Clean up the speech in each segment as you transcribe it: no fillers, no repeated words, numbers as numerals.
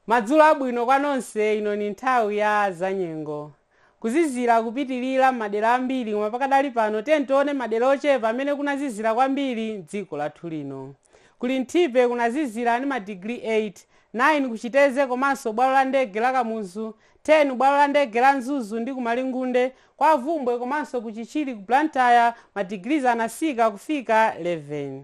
Madzulo abwino kwa nonse. Ino ni nthawi ya zanyengo. Kuzizira kupitilira madera ambiri koma pakadali pano tione madera ochepa amene kunazizira kwambiri m'dziko lathu lino. Kuli Nthipe kunazizira ndi madigiri 8, 9 kuchiteze komanso bwalo la ndege la Kamuzu, 10 bwalo la ndege la Nzuzu ndi kumalingunde, kwa Vumbwe komanso kuchichiri ku Blantyre madigiri anasika kufika 11.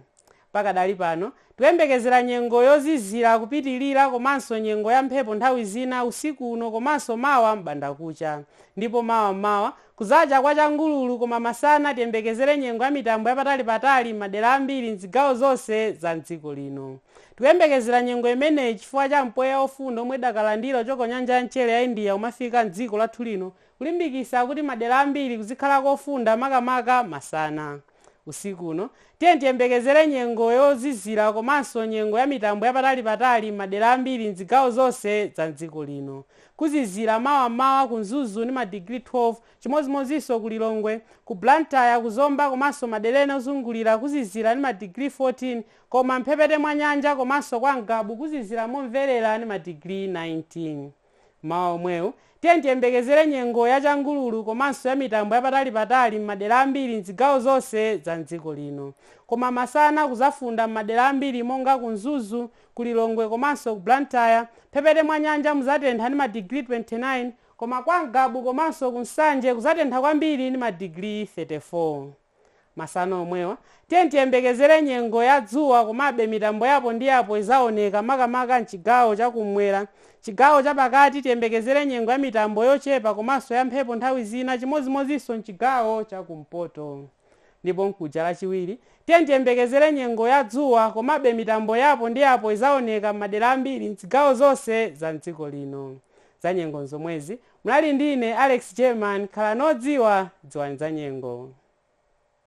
Pakadali pano tikuyembekezera nyengo yozizira kupitilira komanso nyengo ya mphepo nthawi zina usiku uno komanso mawa m'bandakucha. Ndipo mawa kuzacha kwa changululu koma masana tiyembekezere nyengo ya mitambo yapatali madera ambiri m'zigawo zonse za m'dziko lino. Tikuyembekezera nyengo imeneyi chifukwa cha mpweya ofunda omwe dakalandira choko nyanja ya mchere ya India umafika m'dziko lathu lino kulimbikitsa kuti madera ambiri kuzikhala kofunda makamaka masana. Usiku uno tiyembekezere nyengo yozizira komanso nyengo ya mitambo yapatali madera ambiri m'zigawo zonse za m'dziko lino. Kuzizira mawa ku Nzuzu ndi madigiri 12, chimodzimodzinso ku Lilongwe, ku Blantyre, ku Zomba komanso madera ena ozungulira kuzizira ndi madigiri 14, koma mphepete mwa nyanja komanso kwa Ngabu kuzizira momverera ndi madigiri 19. Mawa omwewo tiyembekezere nyengo ya changululu komanso ya mitambo yapatali madera ambiri m'zigawo zonse za m'dziko lino. Koma masana kuzafunda madera ambiri monga ku Nzuzu, ku Lilongwe komanso ku Blantyre, mphepete mwa nyanja muzatentha ndi madigiri 29, koma kwa Ngabu komanso ku Nsanje kuzatentha kwambiri ndi madigiri 34. Masana omwewa tiyembekezere nyengo ya dzuwa komabe mitambo yapo ndi yapo izaoneka makamaka m'chigawo chakumwera. Chigawo chapakati tiyembekezere nyengo ya mitambo yochepa komanso ya mphepo nthawi zina chimodzimodzinso m'chigawo chakumpoto. Ndipo mkuja lachiwiri tiyembekezere nyengo ya dzuwa komabe mitambo yapo ndi yapo izaoneka madera ambiri m'zigawo zonse za m'dziko lino. Za nyengo zomwezi munali ndine Alex German, khala nodziwa dziwani za nyengo.